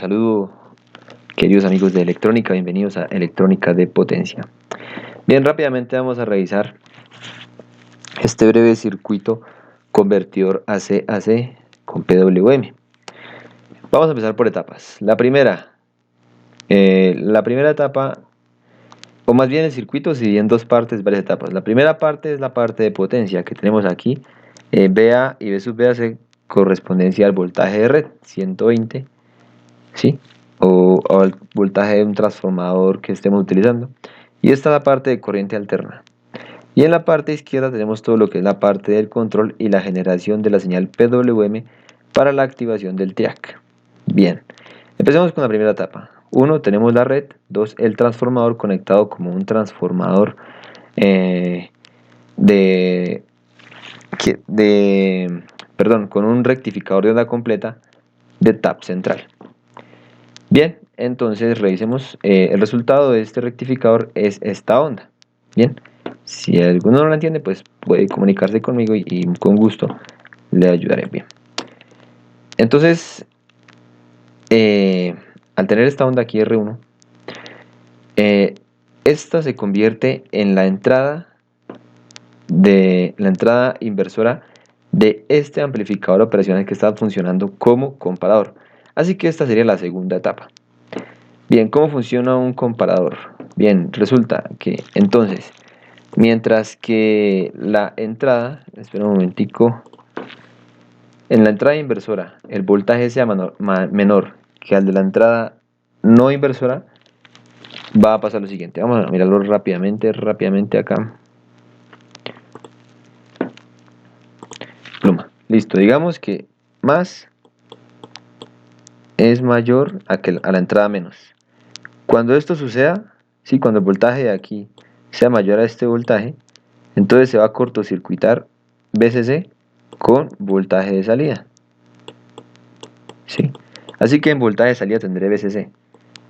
Saludo, queridos amigos de electrónica, bienvenidos a Electrónica de Potencia. Bien, rápidamente vamos a revisar este breve circuito convertidor AC-AC con PWM. Vamos a empezar por etapas. La primera etapa, o más bien el circuito se divide en dos partes, varias etapas. La primera parte es la parte de potencia que tenemos aquí. VA y V sub VA hace correspondencia al voltaje de red, 120, ¿sí? O al voltaje de un transformador que estemos utilizando. Y esta es la parte de corriente alterna. Y en la parte izquierda tenemos todo lo que es la parte del control y la generación de la señal PWM para la activación del triac. Bien, empecemos con la primera etapa. 1. Tenemos la red. 2. El transformador conectado como un transformador con un rectificador de onda completa de tap central. Bien, entonces revisemos. El resultado de este rectificador es esta onda. Bien, si alguno no la entiende, pues puede comunicarse conmigo y con gusto le ayudaré. Bien, entonces al tener esta onda aquí R1, esta se convierte en la entrada inversora de este amplificador operacional que está funcionando como comparador. Así que esta sería la segunda etapa. Bien, ¿cómo funciona un comparador? Bien, resulta que entonces, mientras que la entrada, espera un momentico, en la entrada inversora el voltaje sea menor que al de la entrada no inversora, va a pasar lo siguiente. Vamos a mirarlo rápidamente acá. Pluma. Listo, digamos que más es mayor a la entrada menos. Cuando esto suceda, ¿sí? Cuando el voltaje de aquí sea mayor a este voltaje, entonces se va a cortocircuitar VCC con voltaje de salida. ¿Sí? Así que en voltaje de salida tendré VCC.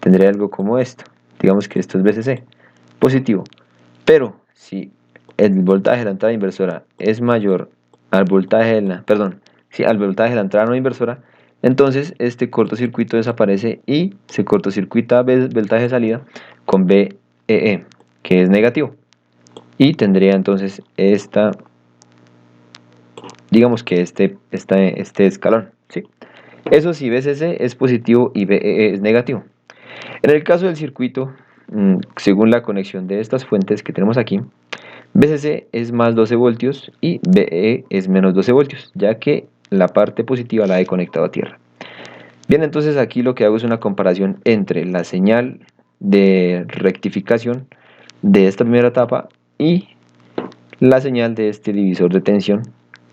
Tendré algo como esto. Digamos que esto es VCC positivo. Pero si el voltaje de la entrada inversora es mayor al voltaje de al voltaje de la entrada no inversora, entonces este cortocircuito desaparece y se cortocircuita voltaje de salida con VEE, que es negativo. Y tendría entonces digamos que este escalón, ¿sí? Eso si VCC es positivo y VEE es negativo. En el caso del circuito, según la conexión de estas fuentes que tenemos aquí, VCC es más 12 voltios y VE es menos 12 voltios, ya que la parte positiva la he conectado a tierra. Bien, entonces aquí lo que hago es una comparación entre la señal de rectificación de esta primera etapa y la señal de este divisor de tensión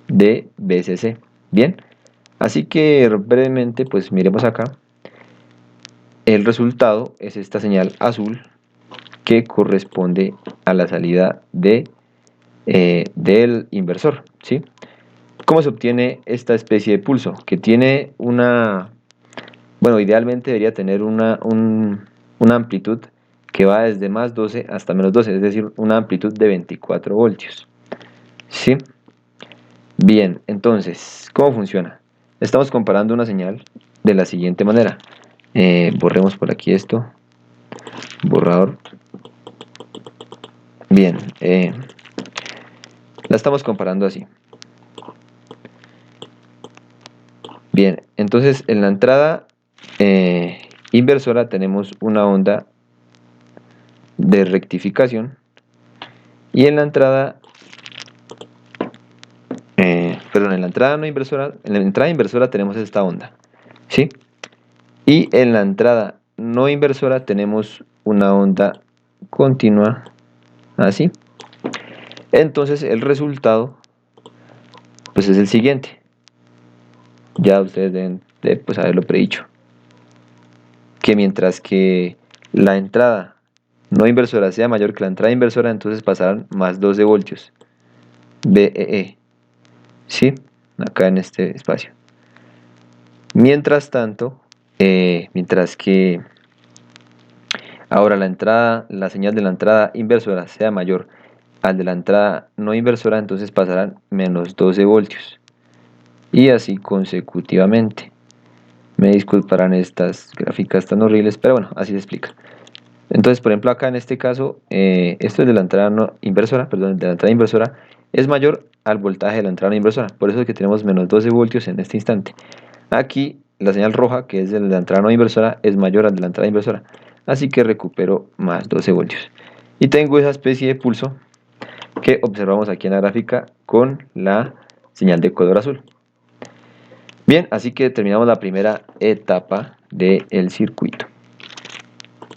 de VCC. Bien, así que brevemente pues miremos acá. El resultado es esta señal azul que corresponde a la salida del inversor, ¿sí? ¿Cómo se obtiene esta especie de pulso? Que tiene idealmente debería tener una amplitud que va desde más 12 hasta menos 12, es decir, una amplitud de 24 voltios, ¿sí? Bien, entonces, ¿cómo funciona? Estamos comparando una señal de la siguiente manera. Borremos por aquí esto, borrador. Bien, la estamos comparando así. Bien, entonces en la entrada inversora tenemos una onda de rectificación y en la entrada en la entrada no inversora, en la entrada inversora tenemos esta onda, ¿sí? Y en la entrada no inversora tenemos una onda continua así. Entonces el resultado pues es el siguiente. Ya ustedes deben pues haberlo predicho, que mientras que la entrada no inversora sea mayor que la entrada inversora, entonces pasarán más 12 voltios VEE, ¿sí? Acá en este espacio. Mientras tanto, mientras que ahora la señal de la entrada inversora sea mayor al de la entrada no inversora, entonces pasarán menos 12 voltios. Y así consecutivamente. Me disculparán estas gráficas tan horribles, pero bueno, así se explica. Entonces, por ejemplo, acá en este caso, esto es de la entrada no inversora, perdón, de la entrada inversora, es mayor al voltaje de la entrada no inversora. Por eso es que tenemos menos 12 voltios en este instante. Aquí, la señal roja, que es de la entrada no inversora, es mayor al de la entrada inversora. Así que recupero más 12 voltios. Y tengo esa especie de pulso que observamos aquí en la gráfica con la señal de color azul. Bien, así que terminamos la primera etapa del circuito.